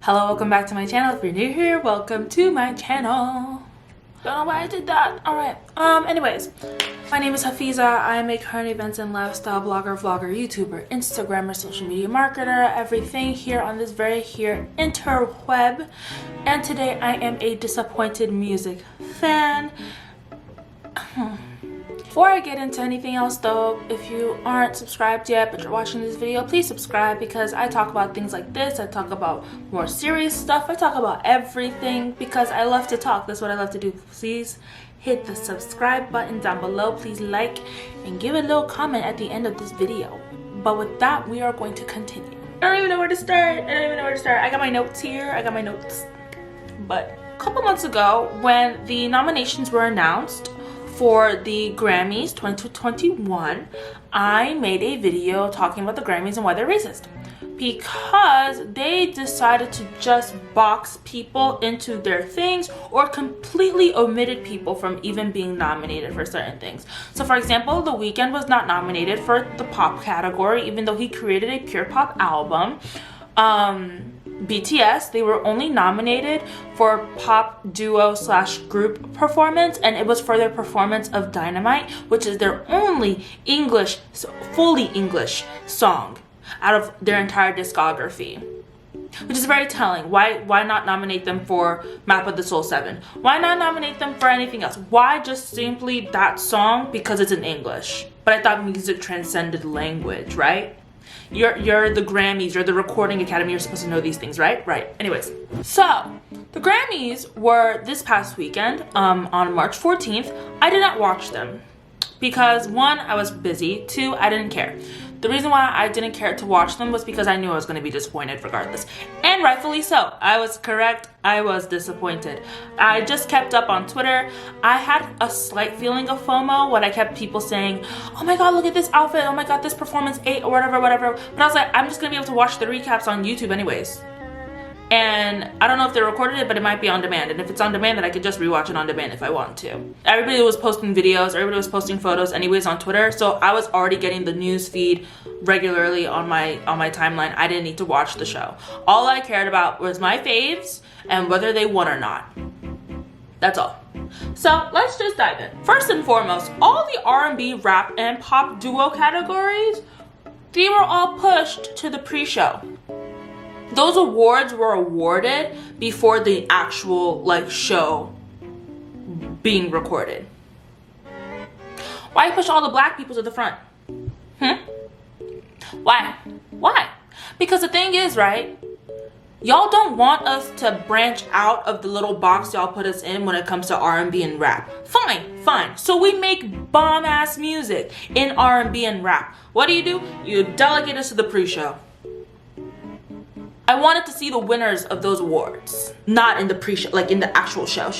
Hello, welcome back to my channel. If you're new here, welcome to my channel. Don't know why I did that. Alright, anyways, my name is Hafeezat. I am a current events and lifestyle blogger, vlogger, YouTuber, Instagrammer, social media marketer, everything here on this very here interweb. And today I am a disappointed music fan. Before I get into anything else though, if you aren't subscribed yet but you're watching this video, please subscribe because I talk about things like this. I talk about more serious stuff. I talk about everything because I love to talk. That's what I love to do. Please hit the subscribe button down below. Please like and give a little comment at the end of this video. But with that, we are going to continue. I don't even know where to start. I got my notes here. But a couple months ago when the nominations were announced for the Grammys 2021, I made a video talking about the Grammys and why they're racist. Because they decided to just box people into their things or completely omitted people from even being nominated for certain things. So for example, The Weeknd was not nominated for the pop category even though he created a pure pop album. BTS, they were only nominated for pop duo slash group performance, and it was for their performance of Dynamite, which is their only English, fully English song out of their entire discography, which is very telling. Why not nominate them for Map of the Soul 7? Why not nominate them for anything else? Why just simply that song because it's in English? But I thought music transcended language, right? You're the Grammys, you're the Recording Academy, you're supposed to know these things, right? Right. Anyways, so the Grammys were this past weekend, on March 14th. I did not watch them because one, I was busy, two, I didn't care. The reason why I didn't care to watch them was because I knew I was going to be disappointed regardless. And rightfully so. I was correct. I was disappointed. I just kept up on Twitter. I had a slight feeling of FOMO when I kept people saying, oh my god, look at this outfit. Oh my god, this performance 8 or whatever. But I was like, I'm just going to be able to watch the recaps on YouTube anyways. And I don't know if they recorded it, but it might be on demand. And if it's on demand, then I could just rewatch it on demand if I want to. Everybody was posting videos, everybody was posting photos anyways on Twitter. So I was already getting the news feed regularly on my timeline. I didn't need to watch the show. All I cared about was my faves and whether they won or not. That's all. So let's just dive in. First and foremost, all the R&B, rap, and pop duo categories, they were all pushed to the pre-show. Those awards were awarded before the actual show being recorded. Why push all the black people to the front? Why? Because the thing is, right, y'all don't want us to branch out of the little box y'all put us in when it comes to R&B and rap. Fine. So we make bomb-ass music in R&B and rap. What do? You delegate us to the pre-show. I wanted to see the winners of those awards, not in the pre-show, in the actual show.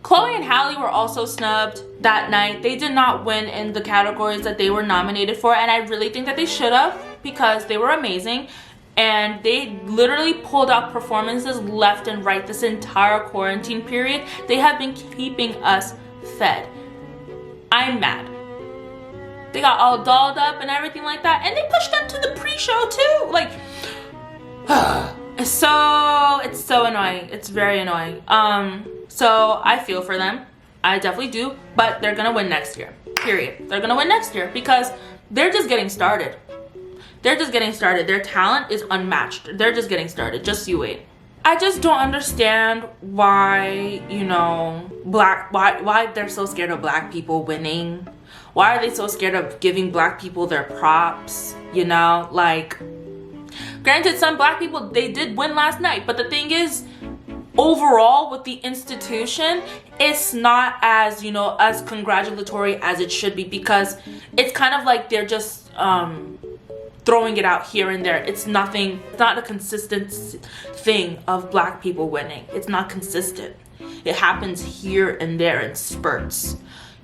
Chloe and Halle were also snubbed that night. They did not win in the categories that they were nominated for, and I really think that they should have because they were amazing. And they literally pulled out performances left and right this entire quarantine period. They have been keeping us fed. I'm mad. They got all dolled up and everything like that, and they pushed them to the pre-show too. It's so annoying. It's very annoying. So I feel for them. I definitely do. But they're gonna win next year. Period. They're gonna win next year because they're just getting started. Their talent is unmatched. They're just getting started. Just you wait. I just don't understand why, why they're so scared of black people winning. Why are they so scared of giving black people their props? Granted, some black people, they did win last night, but the thing is, overall with the institution, it's not as, as congratulatory as it should be because it's kind of like they're just throwing it out here and there. It's not a consistent thing of black people winning. It's not consistent. It happens here and there in spurts.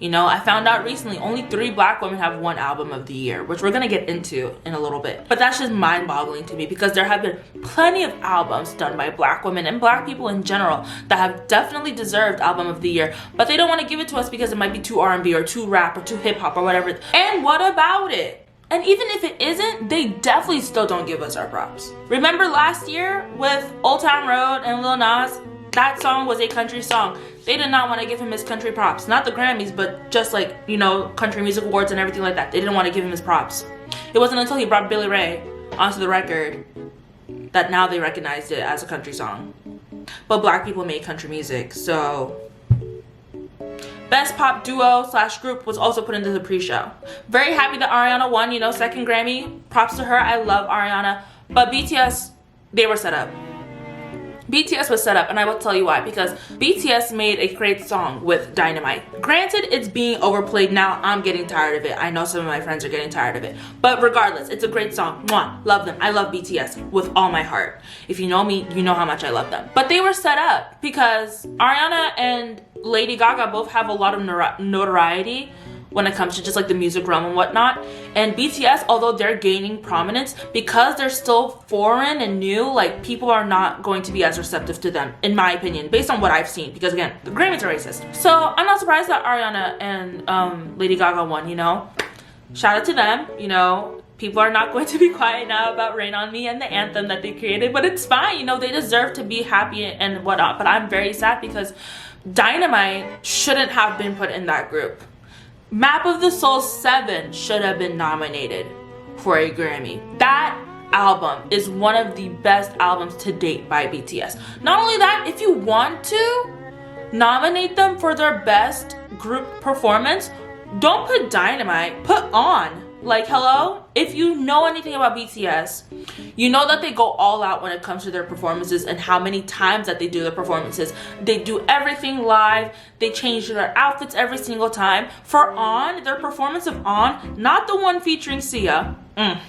I found out recently only 3 black women have won album of the year, which we're gonna get into in a little bit. But that's just mind-boggling to me because there have been plenty of albums done by black women and black people in general that have definitely deserved album of the year, but they don't want to give it to us because it might be too R&B or too rap or too hip-hop or whatever. And what about it? And even if it isn't, they definitely still don't give us our props. Remember last year with Old Town Road and Lil Nas? That song was a country song. They did not want to give him his country props. Not the Grammys, but just like, you know, country music awards and everything like that. They didn't want to give him his props. It wasn't until he brought Billy Ray onto the record that now they recognized it as a country song. But black people made country music, so... Best Pop Duo / Group was also put into the pre-show. Very happy that Ariana won, you know, second Grammy. Props to her. I love Ariana. But BTS, they were set up. BTS was set up, and I will tell you why. Because BTS made a great song with Dynamite. Granted, it's being overplayed now. I'm getting tired of it. I know some of my friends are getting tired of it. But regardless, it's a great song. Mwah, love them. I love BTS with all my heart. If you know me, you know how much I love them. But they were set up because Ariana and Lady Gaga both have a lot of notoriety when it comes to just like the music realm and whatnot. And BTS, although they're gaining prominence, because they're still foreign and new, like people are not going to be as receptive to them, in my opinion, based on what I've seen. Because again, the Grammys are racist. So I'm not surprised that Ariana and Lady Gaga won, you know. Shout out to them, you know. People are not going to be quiet now about Rain On Me and the anthem that they created, but it's fine, you know, they deserve to be happy and whatnot. But I'm very sad because Dynamite shouldn't have been put in that group. Map of the Soul 7 should have been nominated for a Grammy. That album is one of the best albums to date by BTS. Not only that, if you want to nominate them for their best group performance, don't put Dynamite, put On. Like, hello? If you know anything about BTS, you know that they go all out when it comes to their performances and how many times that they do their performances. They do everything live. They change their outfits every single time. For On, their performance of On, not the one featuring Sia. And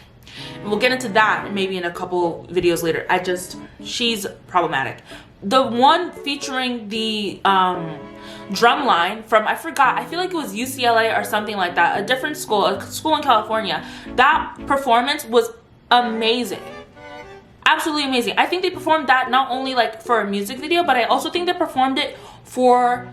we'll get into that maybe in a couple videos later. She's problematic. The one featuring the drumline from, I forgot, I feel like it was UCLA or something like that, a different school, a school in California. That performance was amazing. Absolutely amazing. I think they performed that not only like for a music video, but I also think they performed it for,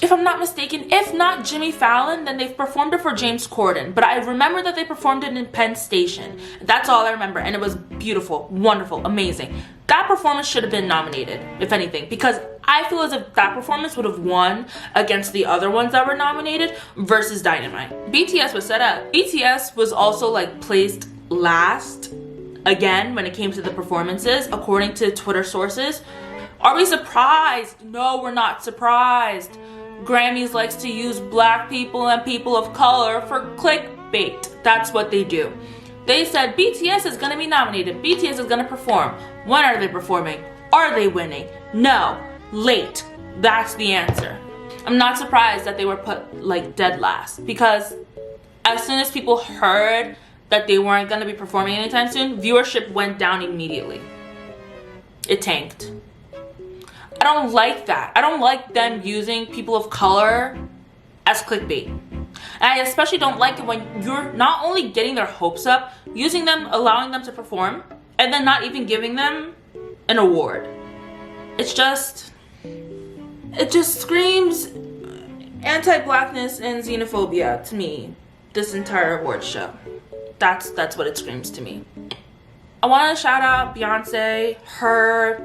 if I'm not mistaken, if not Jimmy Fallon, then they've performed it for James Corden. But I remember that they performed it in Penn Station. That's all I remember, and it was beautiful, wonderful, amazing. That performance should have been nominated, if anything, because I feel as if that performance would have won against the other ones that were nominated versus Dynamite. BTS was set up. BTS was also like placed last again when it came to the performances, according to Twitter sources. Are we surprised? No, we're not surprised. Grammys likes to use black people and people of color for clickbait. That's what they do. They said BTS is going to be nominated. BTS is going to perform. When are they performing? Are they winning? No. Late. That's the answer. I'm not surprised that they were put like dead last, because as soon as people heard that they weren't going to be performing anytime soon, viewership went down immediately. It tanked. I don't like that. I don't like them using people of color as clickbait. And I especially don't like it when you're not only getting their hopes up, using them, allowing them to perform, and then not even giving them an award. It just screams anti-blackness and xenophobia to me, this entire award show. That's what it screams to me. I want to shout out Beyoncé, her,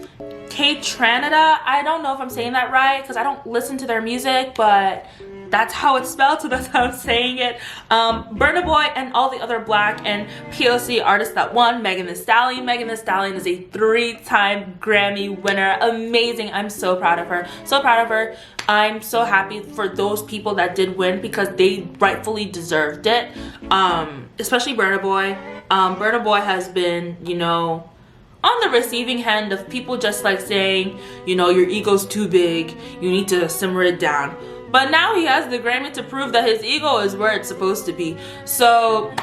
K-Tranada. I don't know if I'm saying that right because I don't listen to their music, but that's how it's spelled, so that's how I'm saying it. Burna Boy and all the other black and POC artists that won. Megan Thee Stallion. Megan Thee Stallion is a 3-time Grammy winner. Amazing. I'm so proud of her. So proud of her. I'm so happy for those people that did win because they rightfully deserved it. Especially Burna Boy. Burna Boy has been, you know, on the receiving end of people just like saying, you know, your ego's too big, you need to simmer it down. But now he has the Grammy to prove that his ego is where it's supposed to be. So,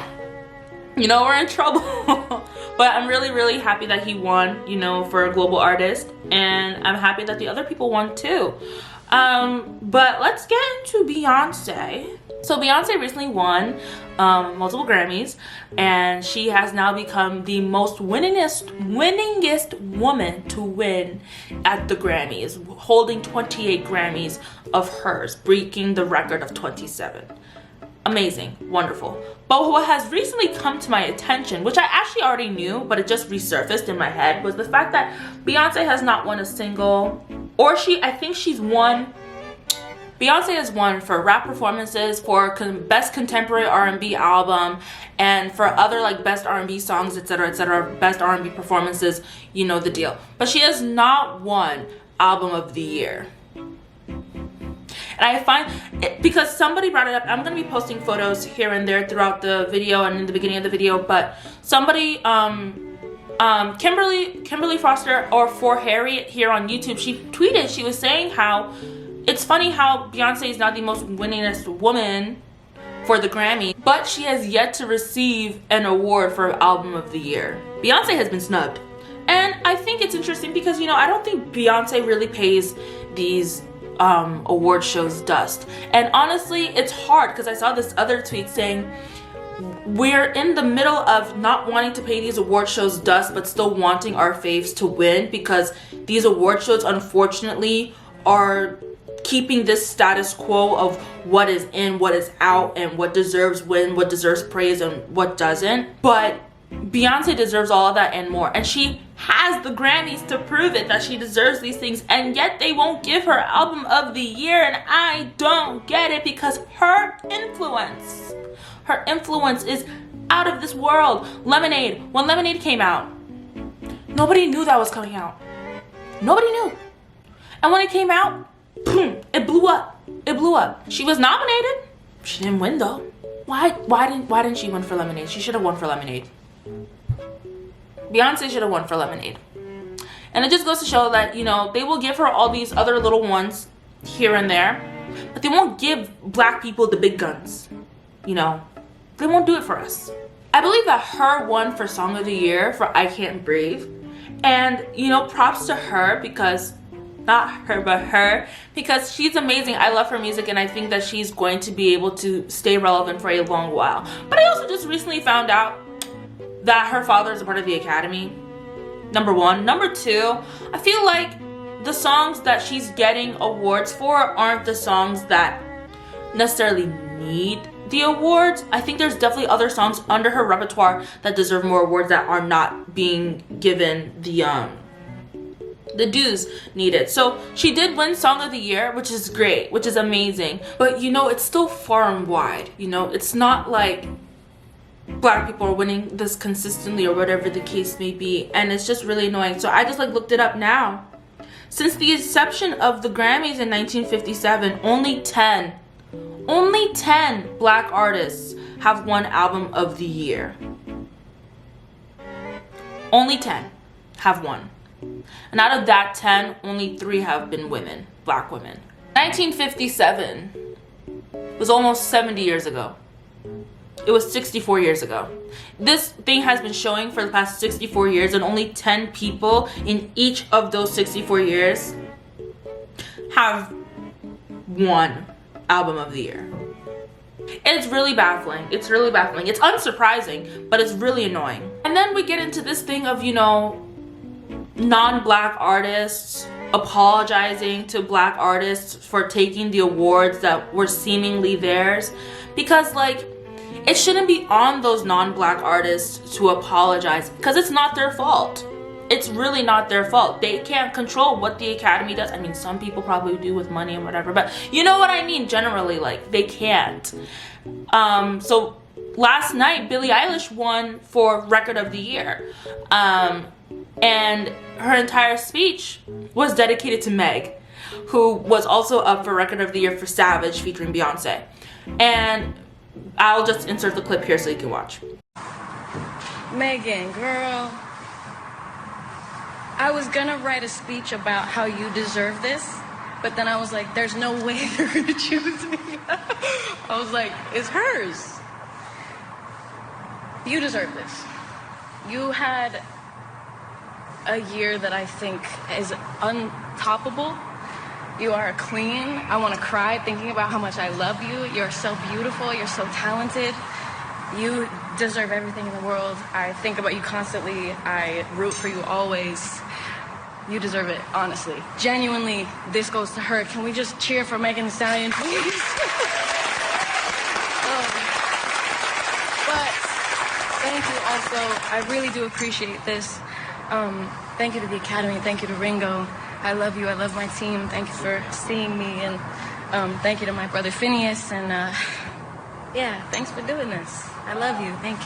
you know, we're in trouble. But I'm really, really happy that he won, you know, for a global artist. And I'm happy that the other people won too. But let's get into Beyonce. So Beyonce recently won multiple Grammys, and she has now become the most winningest woman to win at the Grammys, holding 28 Grammys of hers, breaking the record of 27. amazing, wonderful. But what has recently come to my attention, which I actually already knew, but it just resurfaced in my head, was the fact that Beyonce has not won a single, or I think she's won. Beyonce has won for rap performances, for best contemporary R&B album, and for other like best R&B songs, etc., best R&B performances, you know the deal. But she has not won album of the year. And I find it, because somebody brought it up, I'm going to be posting photos here and there throughout the video and in the beginning of the video, but somebody, Kimberly Foster, or For Harriet here on YouTube, she tweeted, she was saying how it's funny how Beyonce is not the most winningest woman for the Grammy, but she has yet to receive an award for Album of the Year. Beyonce has been snubbed. And I think it's interesting because, you know, I don't think Beyonce really pays these award shows dust. And honestly, it's hard because I saw this other tweet saying, we're in the middle of not wanting to pay these award shows dust, but still wanting our faves to win, because these award shows, unfortunately, are keeping this status quo of what is in, what is out, and what deserves win, what deserves praise, and what doesn't. But Beyonce deserves all of that and more, and she has the Grammys to prove it, that she deserves these things, and yet they won't give her Album of the Year, and I don't get it, because her influence is out of this world. Lemonade, when Lemonade came out, nobody knew that was coming out. Nobody knew. And when it came out, boom, it blew up. It blew up. She was nominated. She didn't win though. Why didn't she win for Lemonade? She should have won for Lemonade. Beyonce should have won for Lemonade. And it just goes to show that, you know, they will give her all these other little ones here and there, but they won't give black people the big guns. You know, they won't do it for us. I believe that her won for Song of the Year for I Can't Breathe. And, you know, props to her, because not her, but her, because she's amazing. I love her music, and I think that she's going to be able to stay relevant for a long while. But I also just recently found out that her father is a part of the Academy. Number one. Number two, I feel like the songs that she's getting awards for aren't the songs that necessarily need the awards. I think there's definitely other songs under her repertoire that deserve more awards that are not being given the dues needed. So she did win Song of the Year, which is great, which is amazing, but you know, it's still far and wide. You know, it's not like black people are winning this consistently or whatever the case may be, and it's just really annoying. So I just like looked it up now. Since the inception of the Grammys in 1957, only 10 black artists have won Album of the Year. Only 10 have won. And out of that 10, only 3 have been women, black women. 1957 was almost 70 years ago. It was 64 years ago. This thing has been showing for the past 64 years, and only 10 people in each of those 64 years have won Album of the Year. It's really baffling. It's really baffling. It's unsurprising, but it's really annoying. And then we get into this thing of, you know, non-black artists apologizing to black artists for taking the awards that were seemingly theirs, because like, it shouldn't be on those non-black artists to apologize, because it's not their fault. It's really not their fault. They can't control what the Academy does. I mean, some people probably do with money and whatever, but you know what I mean, generally, like, they can't. So last night, Billie Eilish won for Record of the Year. And her entire speech was dedicated to Meg, who was also up for Record of the Year for Savage featuring Beyonce. And I'll just insert the clip here so you can watch. Megan, girl, I was gonna write a speech about how you deserve this, but then I was like, there's no way they're gonna choose me. I was like, it's hers. You deserve this. You had a year that I think is untoppable. You are a queen. I want to cry thinking about how much I love you. You're so beautiful. You're so talented. You deserve everything in the world. I think about you constantly. I root for you always. You deserve it, honestly. Genuinely, this goes to her. Can we just cheer for Megan Thee Stallion, please? Oh. thank you also. I really do appreciate this. Thank you to the Academy. Thank you to Ringo. I love you. I love my team. Thank you for seeing me. And thank you to my brother Phineas. And yeah, thanks for doing this. I love you. Thank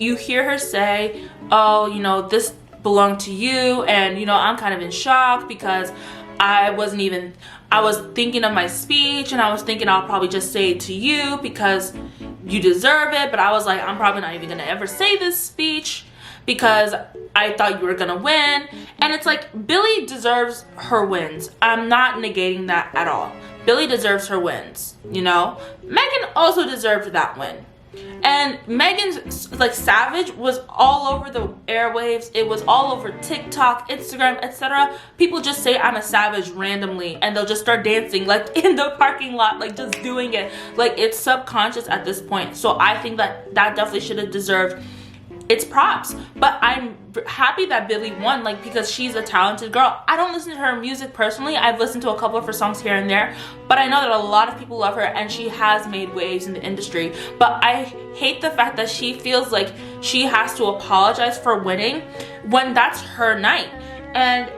you. You hear her say, oh, you know, this belonged to you. And, you know, I'm kind of in shock because I was thinking of my speech and I was thinking I'll probably just say it to you because you deserve it. But I was like, I'm probably not even going to ever say this speech because I thought you were going to win. And it's like, Billie deserves her wins. I'm not negating that at all. Billie deserves her wins, you know? Megan also deserved that win. And Megan's like Savage was all over the airwaves. It was all over TikTok, Instagram, etc. People just say I'm a savage randomly and they'll just start dancing like in the parking lot, like just doing it. Like it's subconscious at this point. So I think that definitely should have deserved its props. But I'm happy that Billie won, like, because she's a talented girl. I don't listen to her music personally. I've listened to a couple of her songs here and there, but I know that a lot of people love her and she has made waves in the industry. But I hate the fact that she feels like she has to apologize for winning when that's her night. And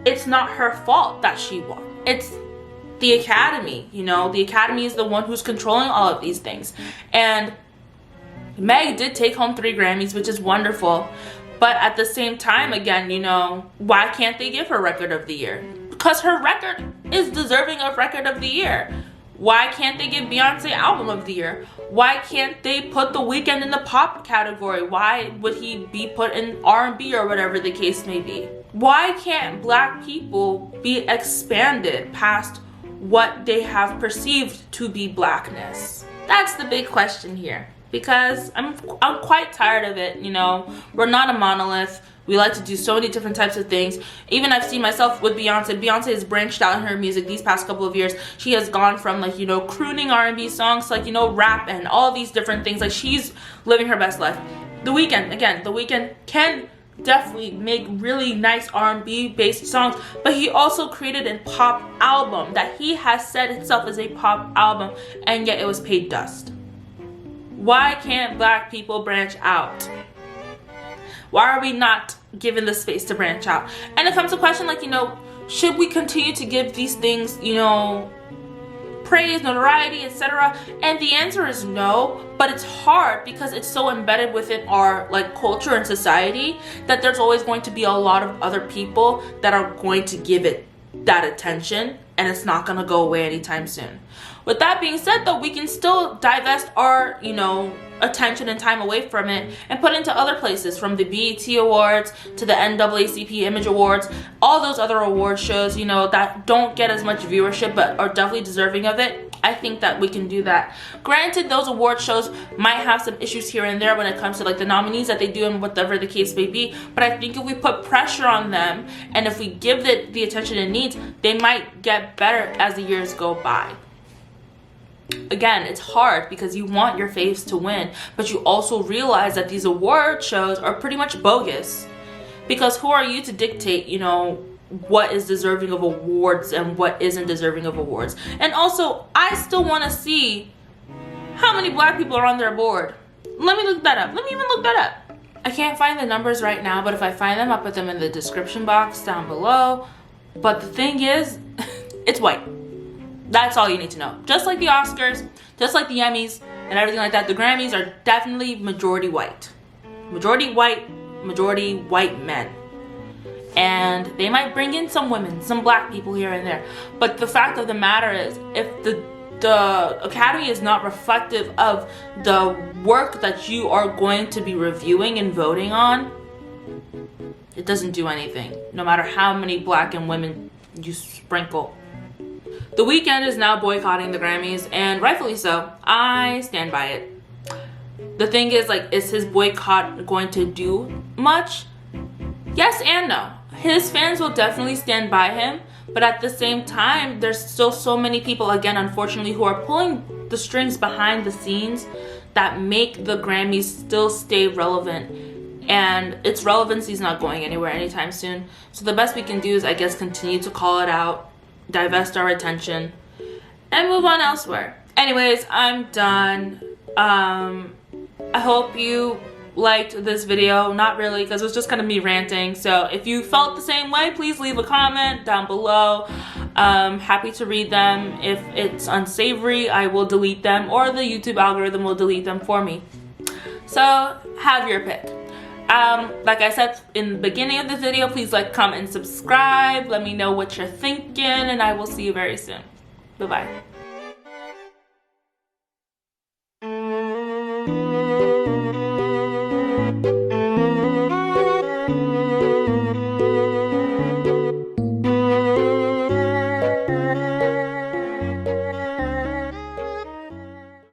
it's not her fault that she won. It's the Academy, you know? The Academy is the one who's controlling all of these things. And Meg did take home 3 Grammys, which is wonderful. But at the same time, again, you know, why can't they give her Record of the Year? Because her record is deserving of Record of the Year. Why can't they give Beyoncé Album of the Year? Why can't they put The Weeknd in the pop category? Why would he be put in R&B or whatever the case may be? Why can't Black people be expanded past what they have perceived to be Blackness? That's the big question here. Because I'm quite tired of it, you know. We're not a monolith. We like to do so many different types of things. Even I've seen myself with Beyonce. Beyonce has branched out in her music these past couple of years. She has gone from, like, you know, crooning R&B songs to, like, you know, rap and all these different things. Like, she's living her best life. The Weeknd, again, The Weeknd can definitely make really nice R&B based songs, but he also created a pop album that he has said itself is a pop album, and yet it was paid dust. Why can't Black people branch out? Why are we not given the space to branch out? And it comes to a question like, you know, should we continue to give these things, you know, praise, notoriety, etc.? And the answer is no, but it's hard because it's so embedded within our like culture and society that there's always going to be a lot of other people that are going to give it that attention, and it's not going to go away anytime soon. With that being said, though, we can still divest our, you know, attention and time away from it and put it into other places, from the BET Awards to the NAACP Image Awards, all those other award shows, you know, that don't get as much viewership but are definitely deserving of it. I think that we can do that. Granted, those award shows might have some issues here and there when it comes to like the nominees that they do and whatever the case may be, but I think if we put pressure on them and if we give it the attention it needs, they might get better as the years go by. Again, it's hard because you want your faves to win, but you also realize that these award shows are pretty much bogus. Because who are you to dictate, you know, what is deserving of awards and what isn't deserving of awards? And also, I still want to see how many Black people are on their board. Let me look that up. Let me even look that up. I can't find the numbers right now, but if I find them, I'll put them in the description box down below. But the thing is, it's white. That's all you need to know. Just like the Oscars, just like the Emmys and everything like that, the Grammys are definitely majority white. Majority white men. And they might bring in some women, some Black people here and there. But the fact of the matter is, if the Academy is not reflective of the work that you are going to be reviewing and voting on, it doesn't do anything. No matter how many Black and women you sprinkle. The Weeknd is now boycotting the Grammys, and rightfully so. I stand by it. The thing is, like, is his boycott going to do much? Yes and no. His fans will definitely stand by him, but at the same time, there's still so many people, again, unfortunately, who are pulling the strings behind the scenes that make the Grammys still stay relevant. And its relevancy is not going anywhere anytime soon. So the best we can do is, I guess, continue to call it out, divest our attention, and move on elsewhere. Anyways, I'm done. I hope you liked this video. Not really, because it was just kind of me ranting. So if you felt the same way, please leave a comment down below. Happy to read them. If it's unsavory, I will delete them, or the YouTube algorithm will delete them for me. So have your pick. Like I said in the beginning of the video, please like, comment, and subscribe. Let me know what you're thinking, and I will see you very soon. Bye-bye.